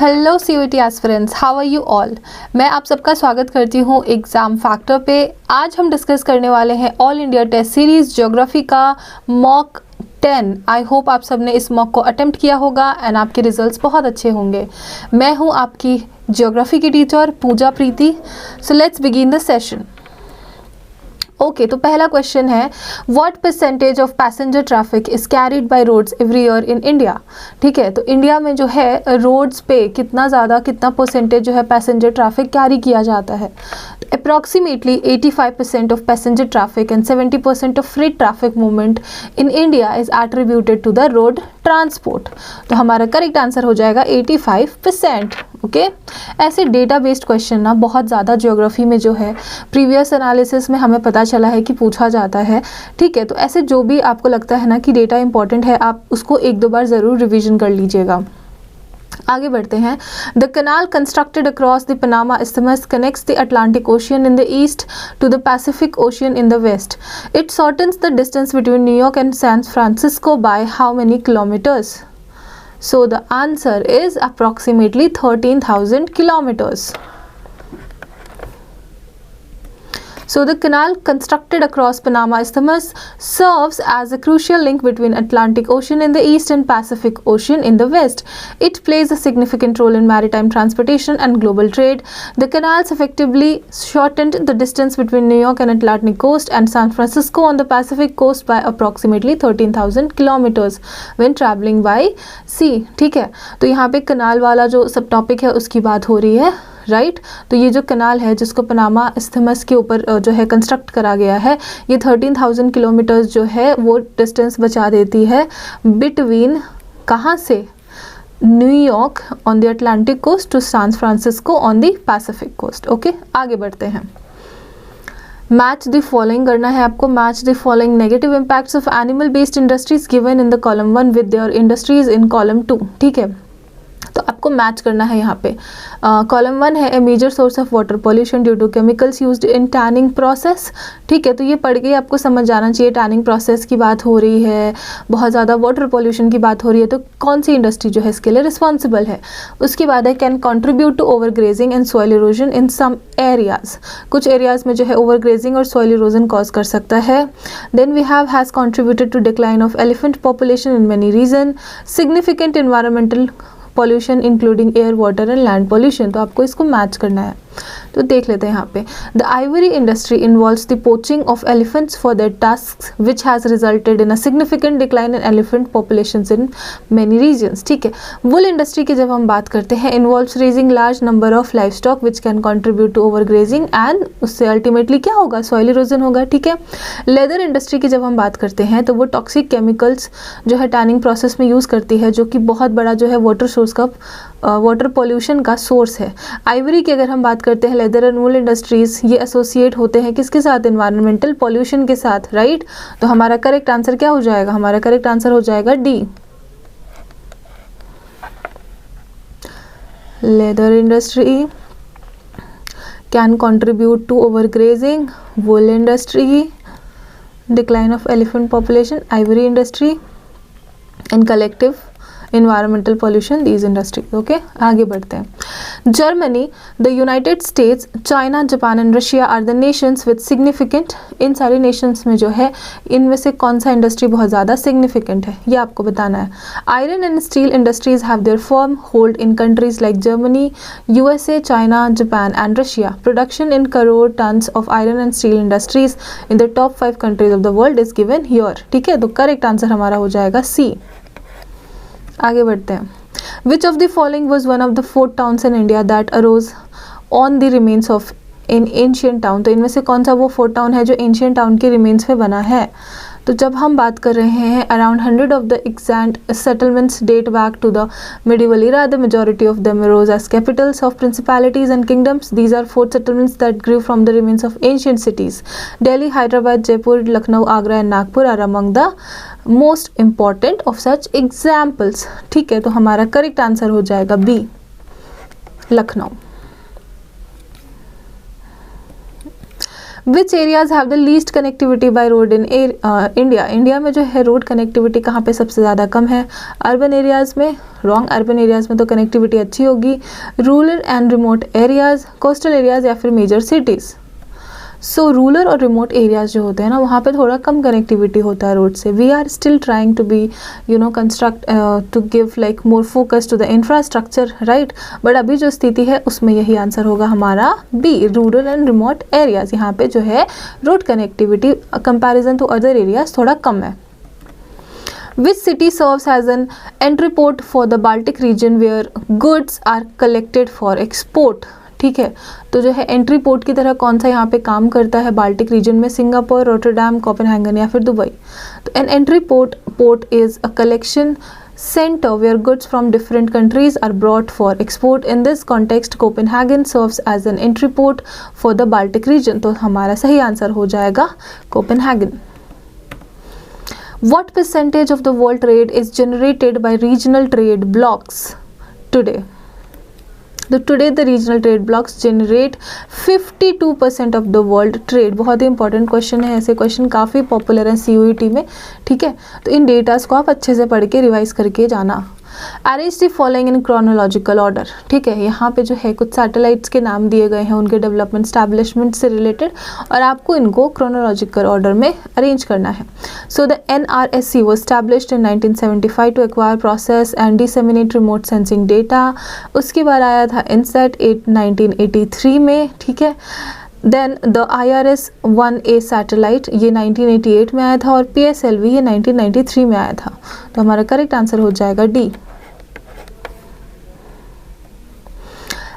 Hello CUET aspirants, how are you all. मैं आप सबका स्वागत करती हूँ एग्ज़ाम फैक्टर पे। आज हम डिस्कस करने वाले हैं all India test series geography का मॉक 10। आई होप आप सबने इस मॉक को अटेम्प्ट किया होगा एंड आपके रिजल्ट्स बहुत अच्छे होंगे। मैं हूँ आपकी ज्योग्राफी की teacher Pooja Preeti. So let's begin the session. Okay, तो पहला क्वेश्चन है, what percentage of passenger traffic is carried by roads every year in India. ठीक है, तो इंडिया में जो है रोड्स पे कितना परसेंटेज जो है पैसेंजर ट्रैफिक कैरी किया जाता है। Approximately 85% of passenger traffic and 70% of freight traffic movement in India is attributed to the road transport. तो हमारा करेक्ट आंसर हो जाएगा 85%। ओके, ऐसे डेटा बेस्ड क्वेश्चन ना बहुत ज़्यादा ज्योग्राफी में जो है प्रीवियस एनालिसिस में हमें पता चला है कि पूछा जाता है। ठीक है, तो ऐसे जो भी आपको लगता है ना कि डेटा इंपॉर्टेंट है, आप उसको एक दो बार ज़रूर रिवीजन कर लीजिएगा। आगे बढ़ते हैं। The canal constructed across the Panama isthmus connects the Atlantic ocean in the east to the Pacific ocean in the west. It shortens the distance between New York and San Francisco by how many kilometres. So the answer is approximately 13,000 kilometers. So the canal constructed across Panama Isthmus serves as a crucial link between Atlantic Ocean in the east and Pacific Ocean in the west. It plays a significant role in maritime transportation and global trade. The canals effectively shortened the distance between New York and Atlantic coast and San Francisco on the Pacific coast by approximately 13,000 kilometers when traveling by sea. ठीक है, तो यहाँ पे कनाल वाला जो सब topic है उसकी बात हो रही है, राइट। तो ये जो कनाल है जिसको पनामा इस्थमस के ऊपर जो है कंस्ट्रक्ट करा गया है, ये 13,000 किलोमीटर्स जो है वो डिस्टेंस बचा देती है बिटवीन कहाँ से, New York on the Atlantic coast to San Francisco on the Pacific coast. Okay, आगे बढ़ते हैं। मैच द फॉलोइंग करना है आपको। Match the following negative impacts of animal based industries given in the column 1 with their industries in column 2। ठीक है, तो आपको मैच करना है यहाँ पे। कॉलम 1 है a major source of water pollution due to chemicals used in tanning process. ठीक है, तो ये पढ़ के आपको समझ जाना चाहिए, टैनिंग प्रोसेस की बात हो रही है, बहुत ज़्यादा वाटर पॉल्यूशन की बात हो रही है, तो कौन सी इंडस्ट्री जो है इसके लिए रिस्पॉन्सिबल है। उसके बाद है can contribute to over grazing and soil erosion in some areas. कुछ एरियाज में जो है ओवर ग्रेजिंग और सॉइल इरोजन कॉज कर सकता है। Then we has contributed to decline of elephant population in many region. Significant environmental pollution including air, water and land pollution. तो आपको इसको मैच करना है, तो देख लेते हैं यहाँ पे। The ivory industry involves the poaching of elephants for their tasks which has resulted in a significant decline in elephant populations in many regions. ठीक है, वुल इंडस्ट्री की जब हम बात करते हैं, involves raising large number of life stock which can contribute to over grazing and उससे ultimately क्या होगा, सॉइल इरोजन होगा। ठीक है, लेदर इंडस्ट्री की जब हम बात करते हैं तो वो टॉक्सिक केमिकल्स जो है टैनिंग प्रोसेस में यूज़ करती है, जो कि बहुत बड़ा जो है वाटर सोर्स का वाटर पॉल्यूशन का सोर्स है। आइवरी की अगर हम बात करते हैं, लेदर एंड वूल इंडस्ट्रीज, ये एसोसिएट होते हैं किसके साथ, एनवायरमेंटल पॉल्यूशन के साथ, राइट। तो हमारा करेक्ट आंसर क्या हो जाएगा, हमारा करेक्ट आंसर हो जाएगा D. Leather industry can contribute to overgrazing, wool industry decline of elephant population, ivory industry and collective environmental pollution these industries। Okay, आगे बढ़ते हैं। Germany, the United States, China, Japan and Russia are the nations with significant. इन सारे nations में जो है इनमें से कौन सा इंडस्ट्री बहुत ज़्यादा सिग्निफिकेंट है, ये आपको बताना है। Iron and steel industries have their firm hold in countries like Germany, USA, China, Japan and Russia. Production in crore tons of iron and steel industries in the top 5 countries of the world is given here. ठीक है, तो correct answer हमारा हो जाएगा सी। आगे बढ़ते हैं। Which of the following was one of the 4 towns in India that arose on the remains of in ancient town. तो इनमें से कौन सा वो 4 टाउन है जो एंशियंट टाउन के रिमेन्स पे बना है। तो जब हम बात कर रहे हैं, around 100 of the exact settlements date back to the medieval era. The majority of them arose as capitals of principalities and kingdoms. These are 4 settlements that grew from the remains of ancient cities. Delhi, Hyderabad, Jaipur, Lucknow, Agra and Nagpur are among the most important of such examples. ठीक है, तो हमारा correct answer हो जाएगा B, Lucknow. Which areas have the least connectivity by road in India, India में जो है road connectivity कहाँ पे सबसे ज़्यादा कम है? अर्बन एरियाज़ में, रॉन्ग, अर्बन एरियाज़ में तो कनेक्टिविटी अच्छी होगी। Rural and remote areas, coastal areas या फिर मेजर सिटीज़। सो रूरल और रिमोट एरियाज़ जो होते हैं ना, वहाँ पे थोड़ा कम कनेक्टिविटी होता है रोड से। We are still trying to be construct to give like more focus to the infrastructure, right. But अभी जो स्थिति है उसमें यही आंसर होगा हमारा B, rural and remote areas. यहाँ पे जो है road connectivity comparison to other areas थोड़ा कम है। Which city serves as an entry port for the Baltic region where goods are collected for export? ठीक है, तो जो है एंट्री पोर्ट की तरह कौन सा यहाँ पे काम करता है बाल्टिक रीजन में? सिंगापुर, रोटरडैम, कोपेनहेगन या फिर दुबई। तो an entry port is a collection center where goods from different countries are brought for export. In this context, Copenhagen serves as an entry port for the Baltic region. तो हमारा सही answer हो जाएगा Copenhagen. What percentage of the world trade is generated by regional trade blocks today? Today the regional trade blocks generate 52% of the world trade. बहुत ही important question है, ऐसे question काफ़ी popular हैं CUET में, ठीक है। तो इन डेटास को आप अच्छे से पढ़ के रिवाइज करके जाना। Arrange the following in chronological order, ठीक है। यहाँ पे जो है कुछ सैटेलाइट्स के नाम दिए गए हैं उनके डेवलपमेंट स्टैब्लिशमेंट से रिलेटेड, और आपको इनको क्रोनोलॉजिकल ऑर्डर में अरेंज करना है। So the NRSC was established in 1975 to acquire, process and disseminate remote sensing data. उसके बाद आया था INSAT 1983 में, ठीक है। देन द IRS-1A सैटेलाइट, ये 1988 में आया था, और PSLV ये 1993 में आया था। तो हमारा करेक्ट आंसर हो जाएगा D.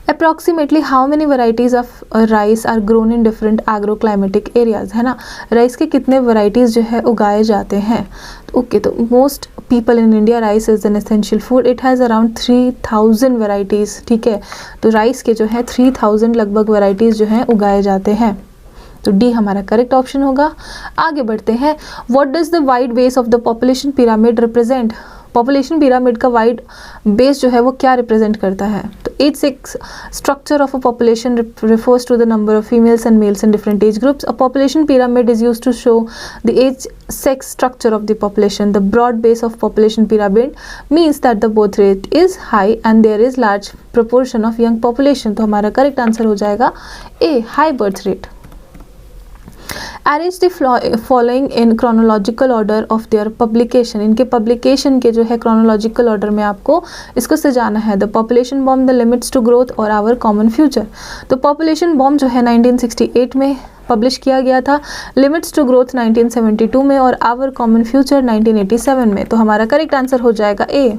Approximately how many varieties of rice are grown in different agroclimatic areas, है ना। राइस के कितने वैराइटीज़ जो है उगाए जाते हैं? ओके, तो most people in India rice is an essential food. It has around 3000 varieties, ठीक है। तो राइस के जो है 3000 लगभग वैराइटीज़ जो हैं उगाए जाते हैं। तो डी हमारा करेक्ट ऑप्शन होगा। आगे बढ़ते हैं। What does the wide base of the population pyramid represent? Population pyramid का वाइड बेस जो है वो क्या रिप्रेजेंट करता है? तो age sex structure of a population refers to the number of females and males in different age groups. A population pyramid is used to show the age sex structure of the population. The broad base of population pyramid means that the birth rate is high and there is large proportion of young population. तो हमारा correct answer हो जाएगा A, high birth rate. Arrange the following in chronological order of their publication. इनके publication के जो है chronological order में आपको इसको सजाना है। The population bomb, the limits to growth और आवर कॉमन फ्यूचर। तो पॉपुलेशन बॉम्ब जो है 1968 में पब्लिश किया गया था, लिमिट्स टू ग्रोथ 1972 में, और आवर कॉमन फ्यूचर 1987 में। तो हमारा करेक्ट आंसर हो जाएगा ए।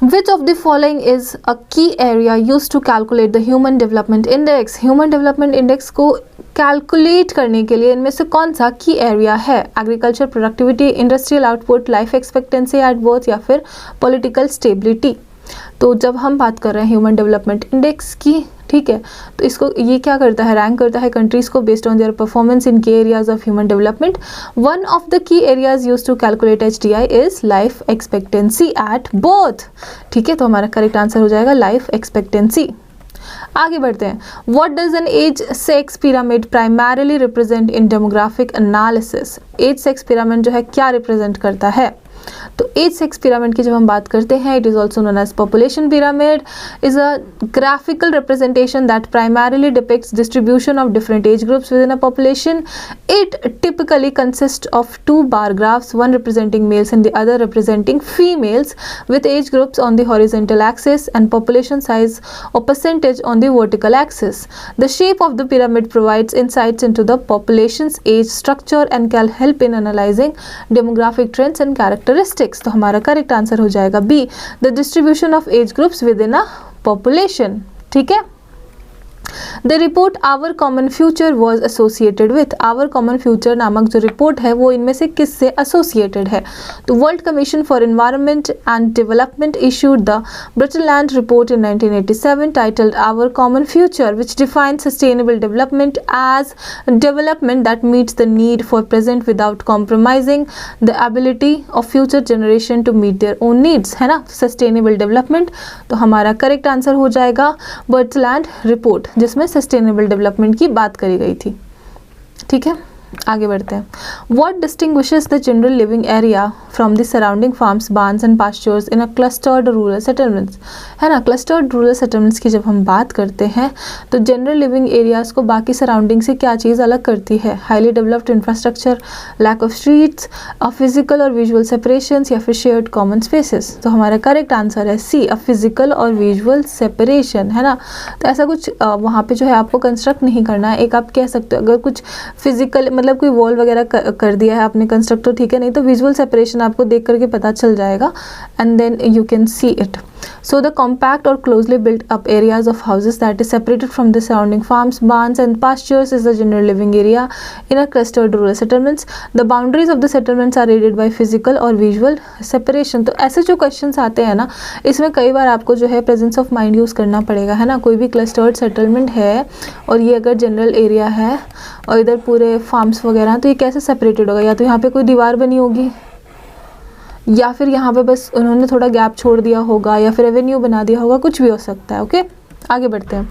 Which of the following is a key area used to calculate the Human Development Index? Human Development Index को कैलकुलेट करने के लिए इनमें से कौन सा की एरिया है? Agriculture productivity, industrial output, life expectancy at birth या फिर पॉलिटिकल स्टेबिलिटी। तो जब हम बात कर रहे हैं ह्यूमन डेवलपमेंट इंडेक्स की, ठीक है, तो इसको ये क्या करता है? रैंक करता है कंट्रीज को based on their performance in key areas of human development. One of the key areas use to calculate HDI is life expectancy at birth, ठीक है। तो हमारा करेक्ट आंसर हो जाएगा लाइफ एक्सपेक्टेंसी। आगे बढ़ते हैं। What does an age sex pyramid primarily represent in demographic analysis? Age sex pyramid जो है क्या रिप्रेजेंट करता है? तो एज सेक्स पिरामिड की जब हम बात करते हैं, it is also known as population pyramid, is a graphical representation that primarily depicts distribution of different age groups within a population. It typically consists of two bar graphs, one representing males and the other representing females, with age groups on the horizontal axis and population size or percentage on the vertical axis. The shape of the pyramid provides insights into the population's age structure and can help in analyzing demographic trends and characteristics. तो हमारा correct answer हो जाएगा B, the distribution of age groups within a population. ठीक है। The report Our Common Future was associated with. Our Common Future नामक जो report है वो इनमें से किससे एसोसिएटेड है? तो world commission for environment and development issued the Brundtland Report in 1987 titled Our Common Future, which defines sustainable development as development that meets the need for present without compromising the ability of future generation to meet their own needs, है ना, sustainable development. तो हमारा correct answer हो जाएगा बर्टलैंड report, जिसमें sustainable development की बात करी गई थी। ठीक है, आगे बढ़ते हैं। What distinguishes the general living area from the surrounding farms, barns and pastures in a clustered rural settlements? है ना, clustered rural settlements की जब हम बात करते हैं तो general living areas को बाकी surrounding से क्या चीज़ अलग करती है? Highly developed infrastructure, lack of streets, a physical और visual separations या फिर shared common spaces। तो हमारा करेक्ट आंसर है सी, a physical और visual separation, है ना। तो ऐसा कुछ वहाँ पे जो है आपको कंस्ट्रक्ट नहीं करना है। एक आप कह सकते हो अगर कुछ फिजिकल मतलब कोई वॉल वगैरह कर दिया है आपने कंस्ट्रक्ट, तो ठीक है, नहीं तो विजुअल सेपरेशन आपको देख करके पता चल जाएगा and then you can see it. So the compact or closely built up areas of houses that is separated from the surrounding farms, barns and pastures is the general living area in a clustered rural settlements. The boundaries of the settlements are aided by physical और visual separation। तो ऐसे जो questions आते हैं ना, इसमें कई बार आपको जो है प्रेजेंस ऑफ माइंड यूज़ करना पड़ेगा, है ना। कोई भी क्लस्टर्ड सेटलमेंट है और ये अगर जनरल एरिया है और इधर पूरे फार्म्स वगैरह, तो ये कैसे सेपरेटेड होगा? या तो यहाँ पे कोई दीवार बनी होगी या फिर यहाँ पे बस उन्होंने थोड़ा गैप छोड़ दिया होगा या फिर एवेन्यू बना दिया होगा, कुछ भी हो सकता है। ओके, आगे बढ़ते हैं।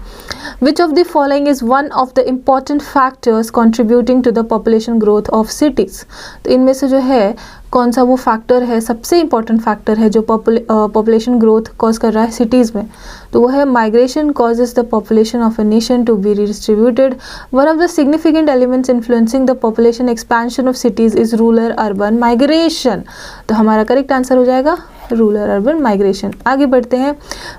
Which of the following is one of the important factors contributing to the population growth of cities? तो इनमें से जो है कौन सा वो फैक्टर है, सबसे इम्पॉर्टेंट फैक्टर है जो पॉपुलेशन ग्रोथ कॉज कर रहा है सिटीज़ में? तो वो है migration causes the population of a nation to be redistributed. One of the significant elements influencing the population expansion of cities is rural urban migration. तो हमारा करेक्ट आंसर हो जाएगा रूरल अर्बन माइग्रेशन। आगे बढ़ते हैं।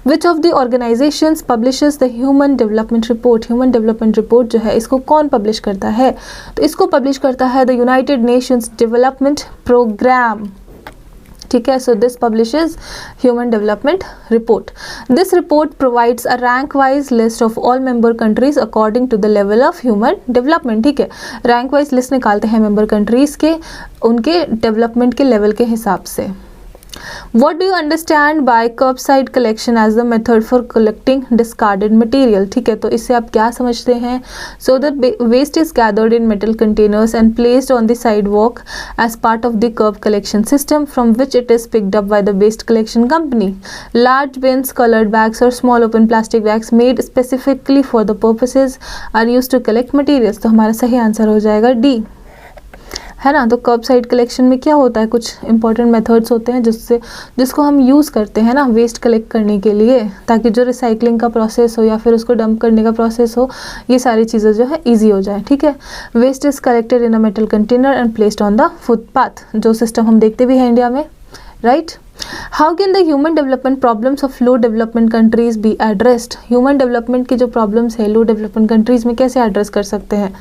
Which of the organisations publishes the human development report? Human development report जो है इसको कौन पब्लिश करता है? तो इसको पब्लिश करता है the United Nations Development Programme. ठीक है, so this publishes human development report. This report provides a rank wise list of all member countries according to the level of human development. ठीक है, रैंक वाइज लिस्ट निकालते हैं member countries के, उनके development के level के हिसाब से। What do you understand by curbside collection as the method for collecting discarded material? ठीक है, तो इससे आप क्या समझते हैं? So the waste is gathered in metal containers and placed on the sidewalk as part of the curb collection system, from which it is picked up by the waste collection company. Large bins, colored bags or small open plastic bags made specifically for the purposes are used to collect materials। तो हमारा सही answer हो जाएगा D, है ना। तो कर्ब side collection में क्या होता है, कुछ इंपॉर्टेंट मेथड्स होते हैं जिसको हम यूज़ करते हैं ना वेस्ट कलेक्ट करने के लिए, ताकि जो रिसाइकलिंग का प्रोसेस हो या फिर उसको डंप करने का प्रोसेस हो, ये सारी चीज़ें जो है ईजी हो जाए। ठीक है, waste is collected in a metal container and placed on the footpath, जो सिस्टम हम देखते भी हैं इंडिया में, right. How can the human development problems of low development countries be addressed? Human development की जो प्रॉब्लम्स है लो डेवलपमेंट कंट्रीज में कैसे एड्रेस कर सकते हैं?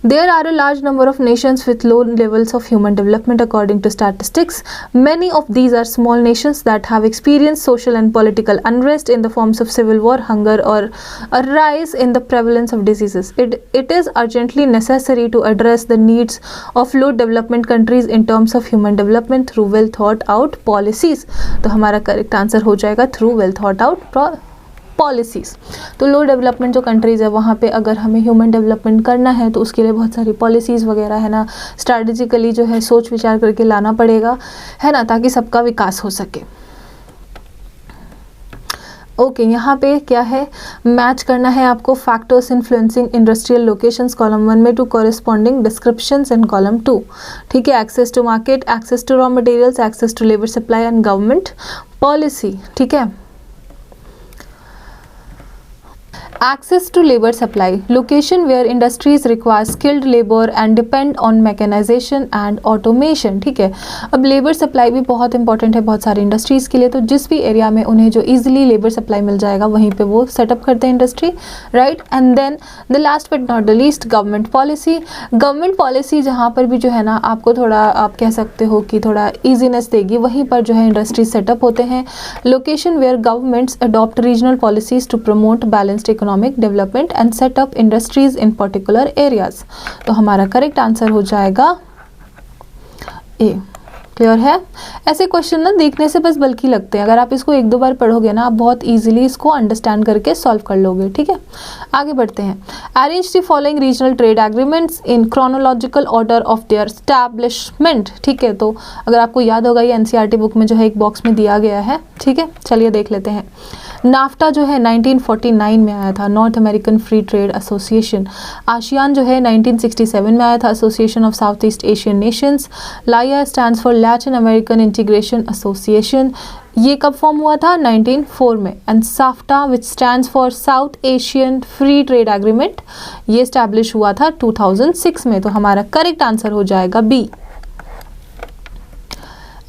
There are a large number of nations with low levels of human development according to statistics. Many of these are small nations that have experienced social and political unrest in the forms of civil war, hunger or a rise in the prevalence of diseases. It is urgently necessary to address the needs of low development countries in terms of human development through well thought out policies. तो हमारा correct answer हो जाएगा through well thought out policies. तो लो development जो countries है वहाँ पे अगर हमें ह्यूमन डेवलपमेंट करना है तो उसके लिए बहुत सारी पॉलिसीज़ वगैरह है ना, स्ट्रैटेजिकली जो है सोच विचार करके लाना पड़ेगा, है ना, ताकि सबका विकास हो सके। ओके, यहाँ पे क्या है, मैच करना है आपको factors influencing industrial locations column 1 में to corresponding descriptions in column 2। ठीक है, access to market, access to raw materials, access to labour supply and government policy. ठीक है, access to labor supply, location where industries require skilled labor and depend on mechanization and automation। ठीक है, अब labour supply भी बहुत important है बहुत सारी इंडस्ट्रीज़ के लिए। तो जिस भी एरिया में उन्हें जो इजीली लेबर सप्लाई मिल जाएगा वहीं पे वो सेटअप करते हैं industry, right. And then the last but not the least government policy. Government policy जहाँ पर भी जो है ना आपको थोड़ा आप कह सकते हो कि थोड़ा ईजीनेस देगी, वहीं पर जो है इंडस्ट्रीज सेटअप होते हैं। Location where governments adopt regional policies to promote balanced economic development and setup industries in particular areas. तो हमारा करेक्ट आंसर हो जाएगा ए। क्लियर है। ऐसे क्वेश्चन ना देखने से बस बल्कि लगते हैं, अगर आप इसको एक दो बार पढ़ोगे ना आप बहुत इजीली इसको अंडरस्टैंड करके सॉल्व कर लोगे, ठीक है। आगे बढ़ते हैं। Arrange the following regional trade agreements in chronological order of there establishment, ठीक है। तो अगर आपको याद होगा ये एनसीईआरटी बुक में जो है एक बॉक्स में दिया गया है, ठीक है। चलिए देख लेते हैं। नाफ्टा जो है 1949 में आया था, North American free trade association. ASEAN जो है 1967 में आया था, association of south east Asian nations. LAIA stands for Latin American integration association, ये कब फॉर्म हुआ था? 1904 में। And SAFTA which stands for south Asian free trade agreement, ये स्टैब्लिश हुआ था 2006 में। तो हमारा करेक्ट आंसर हो जाएगा बी।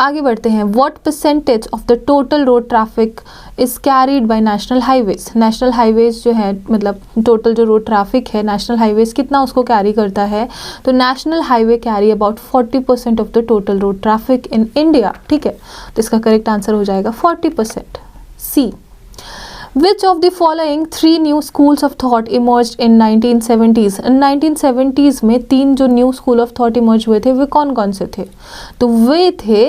आगे बढ़ते हैं। What percentage of the total road traffic is carried bye national highways. National highways जो है मतलब टोटल जो रोड ट्रैफिक है नेशनल हाईवेज कितना उसको कैरी करता है? तो national highway carry about 40% of the total road traffic in India, ठीक है। तो इसका करेक्ट आंसर हो जाएगा 40%, सी। Which of the following three new schools of thought emerged in 1970s? 1970s में तीन जो new school of thought emerge हुए थे वे कौन कौन से थे? तो वे थे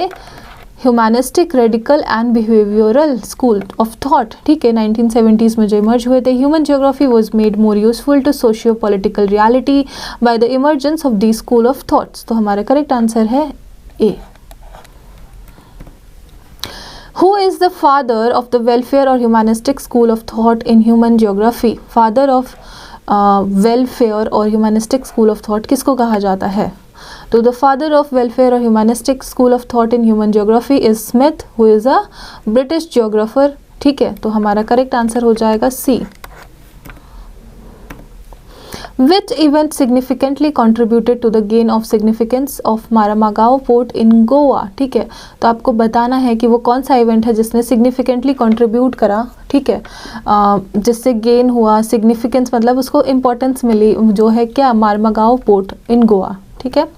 humanistic, radical and behavioural school of thought, ठीक है। 1970s में जो इमर्ज हुए थे। Human geography was made more useful to socio political reality by the emergence of the school of thoughts. तो हमारा करेक्ट आंसर है ए। Who is the father of the welfare or humanistic school of thought in human geography? Father of welfare or humanistic school of thought किसको कहा जाता है? तो the father of welfare or humanistic school of thought in human geography is Smith, who is a British geographer, ठीक है। तो हमारा correct answer हो जाएगा सी। Which event significantly contributed to the gain of significance of Maramagao port in Goa, ठीक है। तो आपको बताना है कि वो कौन सा इवेंट है जिसने significantly contribute करा, ठीक है, जिससे गेन हुआ सिग्निफिकेंस, मतलब उसको इम्पोर्टेंस मिली, जो है क्या? मारमागाओ पोर्ट इन गोवा, ठीक है।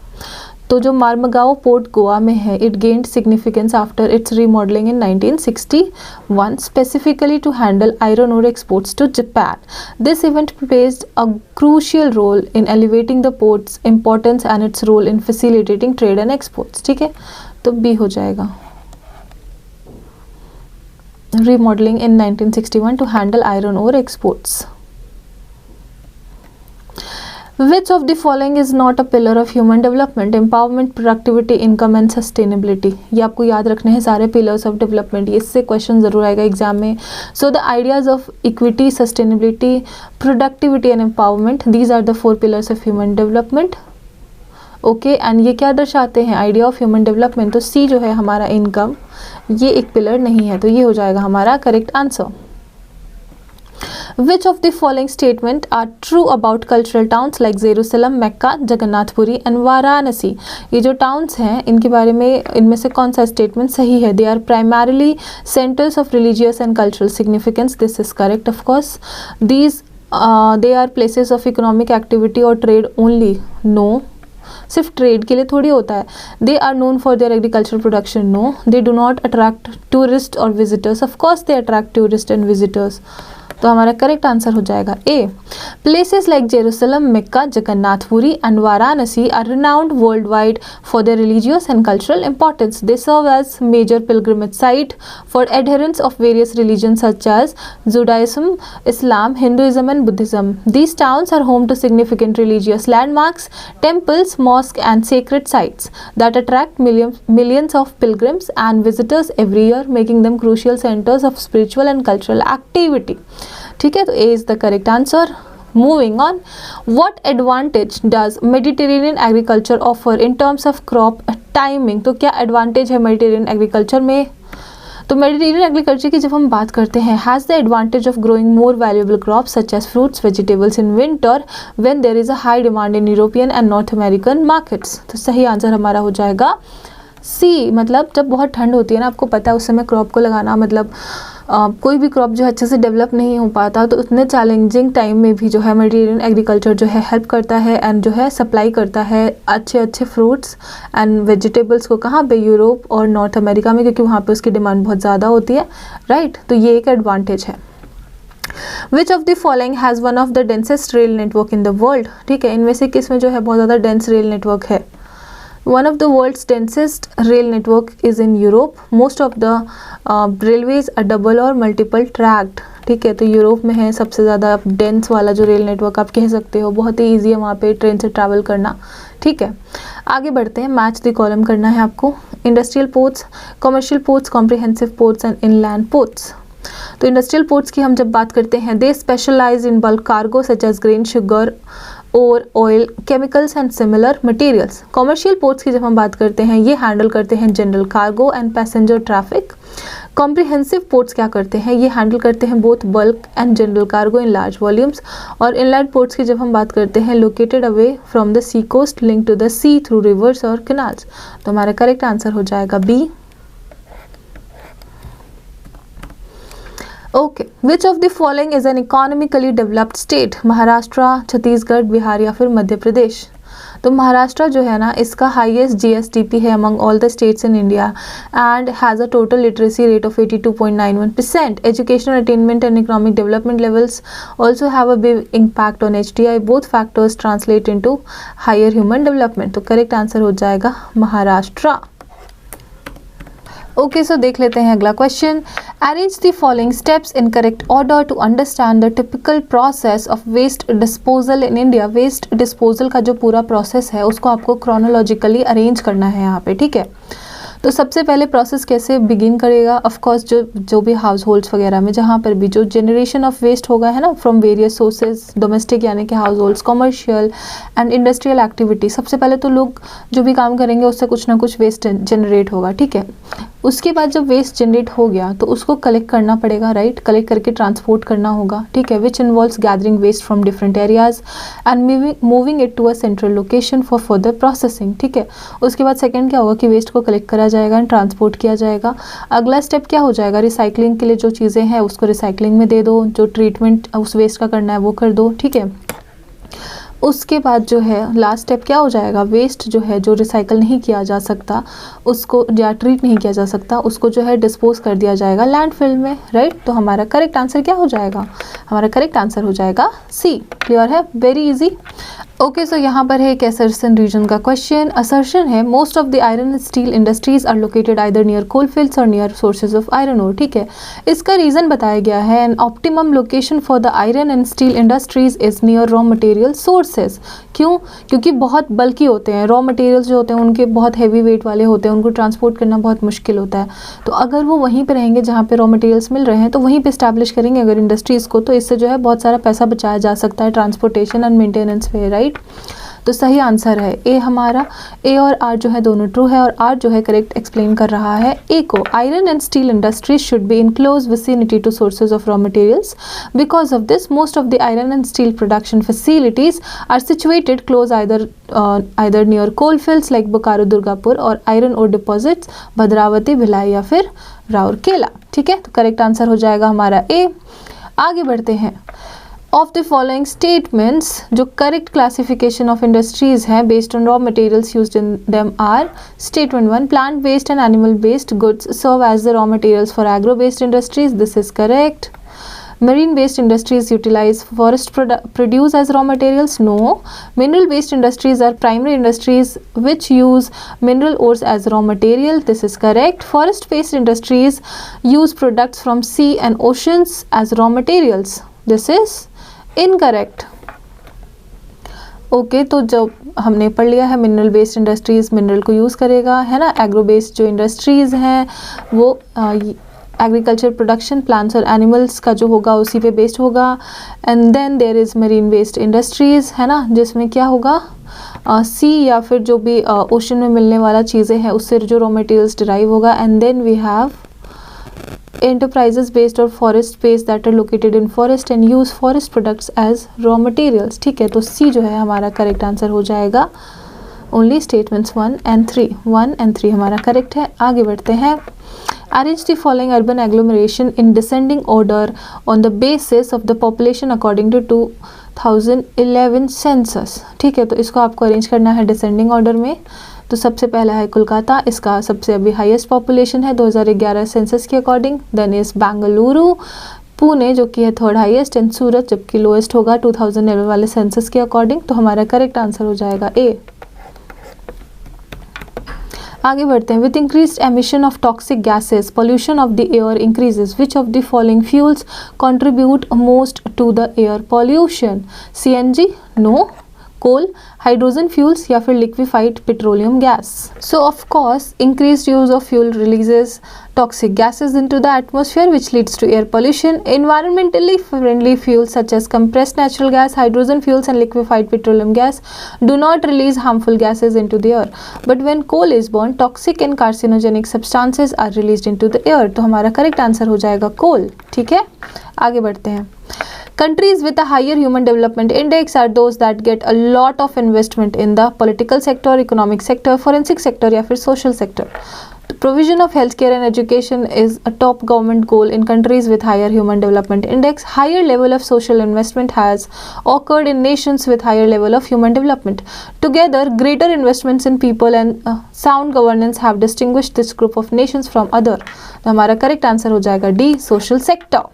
तो जो मारमागाओ पोर्ट गोवा में है it gained significance after its remodeling in 1961 specifically to handle iron ore exports to Japan. This event played a crucial role in elevating the port's importance and its role in facilitating trade and exports, ठीक है। तो B हो जाएगा। Remodeling in 1961 to handle iron ore exports. Which of the following is not a pillar of human development? Empowerment, productivity, income and sustainability. ये आपको याद रखने हैं सारे pillars of development, इससे क्वेश्चन जरूर आएगा एग्जाम में। So the ideas of equity, sustainability, productivity and empowerment, these are the 4 pillars of human development. Okay and ये क्या दर्शाते हैं? Idea of human development. तो सी जो है हमारा इनकम, ये एक पिलर नहीं है, तो ये हो जाएगा हमारा correct answer. Which of the following statement are true about cultural towns like Jerusalem, Mecca, Jagannathpuri and Varanasi? ये जो टाउन्स हैं इनके बारे में इनमें से कौन सा स्टेटमेंट सही है? They are primarily centers of religious and cultural significance. This is correct, of course. These they are places of economic activity or trade only. No. सिर्फ ट्रेड के लिए थोड़ी होता है। They are known for their agricultural production. No. They do not attract tourist और visitors. Of course they attract tourist and visitors. तो हमारा correct answer हो जाएगा ए। Places like Jerusalem, Mecca, Jagannathpuri and Varanasi are renowned world wide for their religious and cultural importance. They serve as major pilgrimage site for एडहेरेंट्स of various religion such as Judaism, Islam, Hinduism and Buddhism. These towns are home to significant religious landmarks, temples, mosques and sacred sites that attract millions of pilgrims and visitors every year, making them crucial centers of spiritual and cultural activity. ठीक है, तो A is the correct answer. Moving on, what advantage does Mediterranean agriculture offer in terms of crop timing? तो क्या advantage है Mediterranean agriculture में? तो Mediterranean agriculture की जब हम बात करते हैं, has the advantage of growing more valuable crops such as fruits, vegetables in winter when there is a high demand in European and North American markets. तो सही आंसर हमारा हो जाएगा सी। मतलब जब बहुत ठंड होती है ना, आपको पता है उस समय क्रॉप को लगाना, मतलब कोई भी क्रॉप जो अच्छे से डेवलप नहीं हो पाता, तो उतने चैलेंजिंग टाइम में भी जो है मेडिटेरियन एग्रीकल्चर जो है हेल्प करता है एंड जो है सप्लाई करता है अच्छे अच्छे फ्रूट्स एंड वेजिटेबल्स को। कहाँ पे? यूरोप और नॉर्थ अमेरिका में, क्योंकि वहाँ पे उसकी डिमांड बहुत ज़्यादा होती है, राइट। तो ये एक एडवांटेज है। विच of the following has one of the densest rail network in the world? ठीक है, इनमें से किस में जो है बहुत ज़्यादा डेंस रेल नेटवर्क है? One of the world's densest rail network is in Europe. Most of the railways are double or multiple tracked. ठीक है, तो यूरोप में है सबसे ज़्यादा डेंस वाला जो रेल नेटवर्क आप कह सकते हो, बहुत ही ईजी है वहाँ पे ट्रेन से ट्रैवल करना। ठीक है, आगे बढ़ते हैं। मैच द कॉलम करना है आपको। Industrial ports, commercial ports, comprehensive ports and inland ports. तो इंडस्ट्रियल पोर्ट्स की हम जब बात करते हैं, they specialise in bulk cargo such as grain, sugar और oil, chemicals and similar materials. Commercial ports की जब हम बात करते हैं, ये हैंडल करते हैं general cargo and passenger traffic. Comprehensive ports क्या करते हैं, ये हैंडल करते हैं both bulk and general cargo in large volumes. और इनलैंड पोर्ट्स की जब हम बात करते हैं, located away from the sea coast, link to the sea through rivers और कैनाल्स। तो हमारा करेक्ट आंसर हो जाएगा B. Okay, which of the following is an economically developed state? Maharashtra, Chhattisgarh, Bihar या फिर मध्य प्रदेश। तो महाराष्ट्र जो है ना, इसका हाईएस्ट जीएसडीपी है among all the states in India and has a total literacy rate of 82.91%. Educational attainment and economic development levels also have a big impact on HDI. Both factors translate into higher human development. तो correct answer हो जाएगा Maharashtra. Okay, so देख लेते हैं अगला question. Arrange the following steps in correct order to understand the typical process of waste disposal in India. Waste disposal का जो पूरा प्रोसेस है उसको आपको क्रोनोलॉजिकली अरेंज करना है यहाँ पे। ठीक है, तो सबसे पहले प्रोसेस कैसे बिगिन करेगा? ऑफ कोर्स जो भी हाउस होल्ड्स वगैरह में जहाँ पर भी जो जनरेशन ऑफ वेस्ट होगा है ना, फ्रॉम वेरियस सोर्सेज, डोमेस्टिक यानी कि house holds, commercial and industrial activity. सबसे पहले तो लोग जो भी काम करेंगे उससे कुछ ना कुछ वेस्ट जनरेट होगा। ठीक है, उसके बाद जब वेस्ट जनरेट हो गया तो उसको कलेक्ट करना पड़ेगा, राइट? कलेक्ट करके ट्रांसपोर्ट करना होगा। ठीक है, which involves gathering waste from different areas and moving it to a central location for further processing. ठीक है, उसके बाद सेकंड क्या होगा कि वेस्ट को कलेक्ट करा जाएगा एंड ट्रांसपोर्ट किया जाएगा। अगला स्टेप क्या हो जाएगा? रिसाइकलिंग के लिए जो चीज़ें हैं उसको रिसाइकलिंग में दे दो, जो ट्रीटमेंट उस वेस्ट का करना है वो कर दो। ठीक है, उसके बाद जो है लास्ट स्टेप क्या हो जाएगा? वेस्ट जो है जो रिसाइकल नहीं किया जा सकता उसको या ट्रीट नहीं किया जा सकता उसको जो है डिस्पोज कर दिया जाएगा लैंडफिल में, राइट? तो हमारा करेक्ट आंसर क्या हो जाएगा? हमारा करेक्ट आंसर हो जाएगा सी। क्लियर है? Very easy. ओके, सो यहाँ पर है एक असर्शन रीजन का क्वेश्चन। असर्शन है most of the iron and steel industries are located either near coal fields और near sources of iron ore. ठीक है, इसका रीजन बताया गया है an optimum location for the iron and steel industries is near raw material sources. क्यों? क्योंकि बहुत बल्कि होते हैं रॉ मटेरियल्स जो होते हैं, उनके बहुत हैवी वेट वाले होते हैं, उनको ट्रांसपोर्ट करना बहुत मुश्किल होता है। तो अगर वो वहीं पे रहेंगे जहाँ पे रॉ मटेरियल्स मिल रहे हैं तो वहीं पे स्टैब्लिश करेंगे अगर इंडस्ट्रीज़ को, तो इससे जो है बहुत सारा पैसा बचाया जा सकता है ट्रांसपोर्टेशन एंड मेंटेनेंस पे, राइट? तो सही आंसर है ए हमारा। ए और आर जो है दोनों ट्रू है और आर जो है करेक्ट एक्सप्लेन कर रहा है ए को। Iron and steel industries should be in close vicinity to sources of raw materials. Because of this most of the iron and steel production facilities are situated close either near coal fields like Bokaro Durgapur और iron ore deposits Bhadravati, Bhilai या फिर राउरकेला। ठीक है, तो correct answer हो जाएगा हमारा ए। आगे बढ़ते हैं। ऑफ द फॉलोइंग स्टेटमेंट्स जो करेक्ट क्लासिफिकेशन ऑफ इंडस्ट्रीज हैं based on raw materials used in them are. Statement 1, plant waste and animal waste goods serve as the raw materials for agro based industries. This is correct. Marine based industries utilize forest produce as raw materials. No. Mineral based industries are primary industries which use mineral ores as raw material. This is correct. Forest based industries use products from sea and oceans as raw materials. This is incorrect. ओके, तो जब हमने पढ़ लिया है mineral based industries mineral को use करेगा, है ना। एग्रो बेस्ड जो इंडस्ट्रीज़ हैं वो एग्रीकल्चर प्रोडक्शन प्लांट्स और एनिमल्स का जो होगा उसी पे बेस्ड होगा। And then there is marine based industries, है ना, जिसमें क्या होगा सी या फिर जो भी ओशन में मिलने वाला चीज़ें हैं उससे जो रॉ मटेरियल्स डिराइव होगा। And then we have enterprises based or forest based that are located in forest and use forest products as raw materials. ठीक है, तो C जो है हमारा करेक्ट आंसर हो जाएगा। ओनली स्टेटमेंट्स 1 and 3 हमारा करेक्ट है। आगे बढ़ते हैं। Arrange the following urban agglomeration in descending order on the basis of the population according to 2011 census. ठीक है, तो इसको आपको अरेंज करना है डिसेंडिंग ऑर्डर में। तो सबसे पहला है कोलकाता, इसका सबसे अभी हाईएस्ट पॉपुलेशन है 2011 सेंसस के according. Then is Bengaluru, Pune जो कि है थर्ड हाईएस्ट, एंड सूरत जबकि लोएस्ट होगा 2011 वाले सेंसस के अकॉर्डिंग। तो हमारा करेक्ट आंसर हो जाएगा ए। आगे बढ़ते हैं. With increased emission of toxic gases pollution of the air increases. Which of the following fuels contribute most to the air pollution? CNG, no. Coal, hydrogen fuels या फिर liquefied petroleum gas? So of course increased use of fuel releases toxic gases into the atmosphere which leads to air pollution. Environmentally friendly fuels such as compressed natural gas, hydrogen fuels and liquefied petroleum gas do not release harmful gases into the air. But when coal is burned, toxic and carcinogenic substances are released into the air. तो हमारा correct answer हो जाएगा कोल. ठीक है, आगे बढ़ते हैं. Countries with a higher human development index are those that get a lot of investment in the political sector, economic sector, forensic sector या फिर social sector. The provision of healthcare and education is a top government goal in countries with higher human development index. Higher level of social investment has occurred in nations with higher level of human development. Together, greater investments in people and sound governance have distinguished this group of nations from other. तो हमारा correct answer हो जाएगा D, social sector.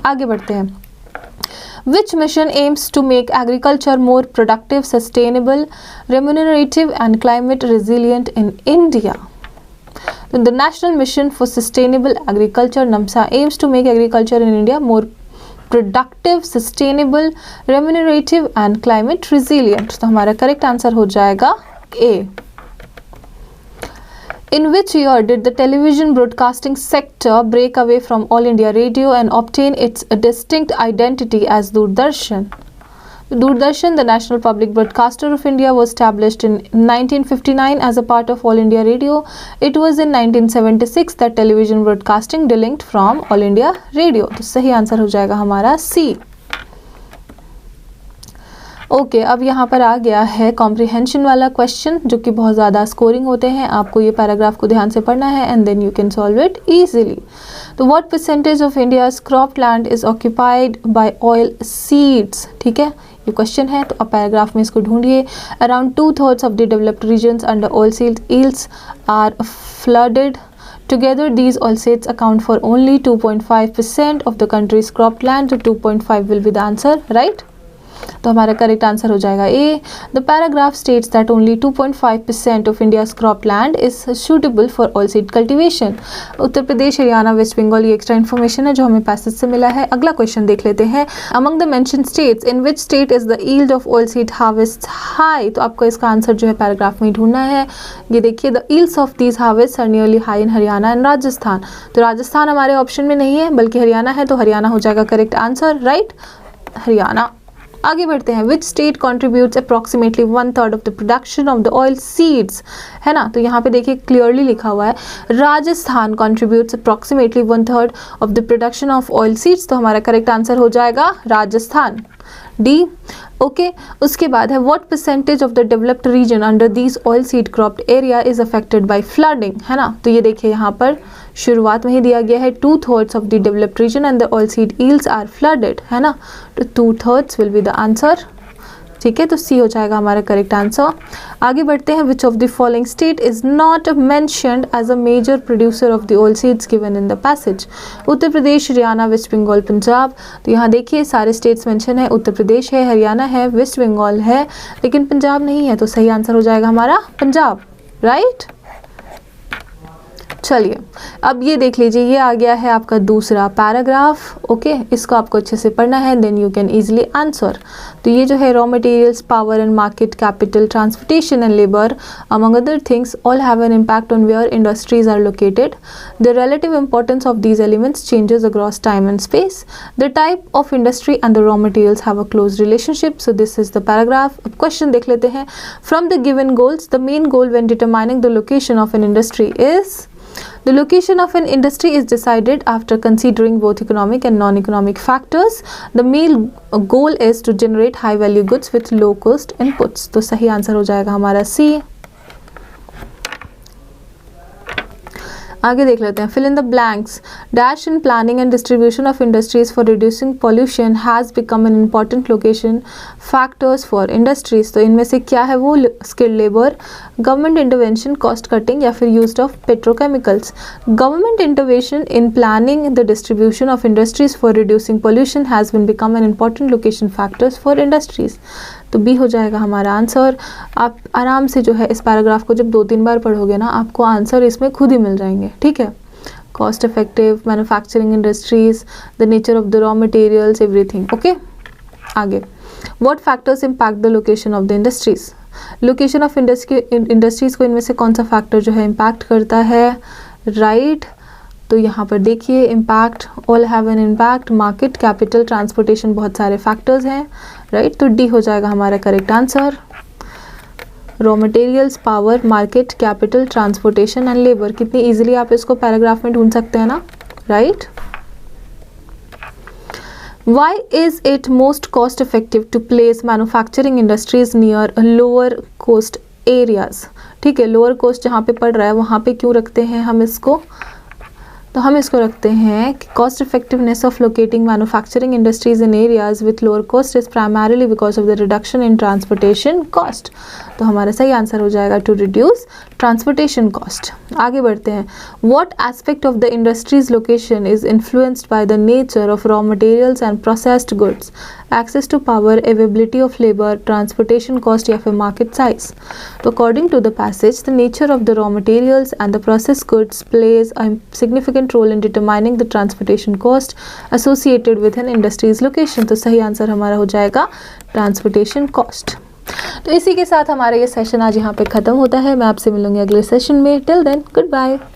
आगे बढ़ते हैं. Which mission aims to make agriculture more productive, sustainable, remunerative and climate resilient in India? The National Mission for Sustainable Agriculture NAMSA aims to make agriculture in India more productive, sustainable, remunerative and climate resilient. तो हमारा correct answer हो जाएगा A. In which year did the television broadcasting sector break away from All India Radio and obtain its distinct identity as Doordarshan? Doordarshan, the national public broadcaster of India, was established in 1959 as a part of All India Radio. It was in 1976 that television broadcasting delinked from All India Radio. तो सही answer हो जाएगा हमारा C. Okay अब यहाँ पर आ गया है कॉम्प्रिहेंशन वाला क्वेश्चन जो कि बहुत ज़्यादा स्कोरिंग होते हैं. आपको ये पैराग्राफ को ध्यान से पढ़ना है and then you can solve it easily. तो what percentage of India's crop land is occupied by oil seeds? ठीक है, ये क्वेश्चन है तो आप पैराग्राफ में इसको ढूंढिए. Around 2/3 of the developed regions under oil seed yields are flooded. Together, these oil seeds account for only 2.5% of the country's crop land. So 2.5 will be the answer, right? तो हमारा correct answer हो जाएगा A. The paragraph states that only 2.5% of India's crop land is suitable for oil seed cultivation. Uttar Pradesh, Haryana, West Bengal, ये extra information है जो हमें passage से मिला है. अगला क्वेश्चन देख लेते हैं. Among the mentioned states in which state is the yield of oil seed harvest high? तो आपको इसका आंसर जो है पैराग्राफ में ढूंढना है. ये देखिए, the yields of these harvest are nearly high in Haryana and Rajasthan. तो राजस्थान हमारे ऑप्शन में नहीं है बल्कि हरियाणा है, तो हरियाणा हो जाएगा करेक्ट आंसर, राइट, हरियाणा. आगे बढ़ते हैं. Which state contributes approximately 1/3 of the production of the oil seeds? है ना, तो यहाँ पे देखिए क्लियरली लिखा हुआ है Rajasthan contributes approximately 1/3 of the production of oil seeds. तो हमारा करेक्ट आंसर हो जाएगा राजस्थान, डी. ओके, उसके बाद है what percentage of the developed region under these oil seed cropped area is affected by flooding? है ना, तो ये देखिए यहाँ पर शुरुआत में ही दिया गया है 2/3 of the developed region and the oil seed yields are flooded. है ना, तो 2/3 विल बी द आंसर. ठीक है, तो सी हो जाएगा हमारा करेक्ट आंसर. आगे बढ़ते हैं. Which of the following state is not mentioned as a major producer of the oil seeds given in the passage? Uttar Pradesh, Haryana, West Bengal, Punjab. तो यहाँ देखिए सारे स्टेट्स मेंशन है. उत्तर प्रदेश है, हरियाणा है, वेस्ट बंगाल है, लेकिन पंजाब नहीं है. तो सही आंसर हो जाएगा हमारा पंजाब, राइट. चलिए अब ये देख लीजिए, ये आ गया है आपका दूसरा पैराग्राफ. ओके, इसको आपको अच्छे से पढ़ना है, then you can easily answer. तो ये जो है raw materials, power and market, capital, transportation and labour, among other things, all have an impact on where industries are located. The relative importance of these elements changes across time and space. The type of industry and the raw materials have a close relationship. So this is the paragraph. अब question देख लेते हैं. From the given goals, the main goal when determining the location of an industry is? The location of an industry is decided after considering both economic and non-economic factors. The main goal is to generate high-value goods with low-cost inputs. तो सही answer हो जाएगा हमारा C. आगे देख लेते हैं. Fill in the blanks. Dash in planning and distribution of industries for reducing pollution has become an important location factors for industries. तो इनमें से क्या है वो? Skilled labour, government intervention, cost cutting या फिर use of petrochemicals. Government intervention in planning the distribution of industries for reducing pollution has been become an important location factors for industries. तो B हो जाएगा हमारा आंसर। आप आराम से जो है इस पैराग्राफ को जब 2-3 बार पढ़ोगे ना, आपको आंसर इसमें खुद ही मिल जाएंगे, ठीक है। Cost effective, manufacturing industries, the nature of the raw materials, everything. Okay, आगे, what factors impact the location of the industries. Location of industries को इनमें से कौन सा फैक्टर जो है इम्पैक्ट करता है, राइट। तो यहाँ पर देखिए, impact, all have an impact, market, capital, transportation, बहुत सारे फैक्टर्स हैं, राइट। तो डी हो जाएगा हमारा correct answer. Raw materials, power, market, capital, transportation and labour. कितनी इजीली आप इसको पैराग्राफ में ढूंढ सकते हैं ना, right. Why is it most cost effective to place manufacturing industries near lower cost areas? ठीक है, लोअर कोस्ट जहाँ पे पड़ रहा है वहाँ पे क्यों रखते हैं हम इसको, तो हम इसको रखते हैं कि cost effectiveness of locating manufacturing industries in areas with lower cost is primarily because of the reduction in transportation cost. तो हमारा सही आंसर हो जाएगा टू रिड्यूस ट्रांसपोर्टेशन कॉस्ट। आगे बढ़ते हैं, what aspect of the industries location is influenced by the nature of raw materials and processed goods, access to power, availability of labour, transportation cost या फिर मार्केट साइज। तो according to the passage, the nature of the raw materials and the processed goods plays a significant role in determining the transportation cost associated with an industry's location। तो सही answer हमारा हो जाएगा transportation cost. तो इसी के साथ हमारा ये सेशन आज यहाँ पे ख़त्म होता है। मैं आपसे मिलूंगी अगले सेशन में। Till then, good bye.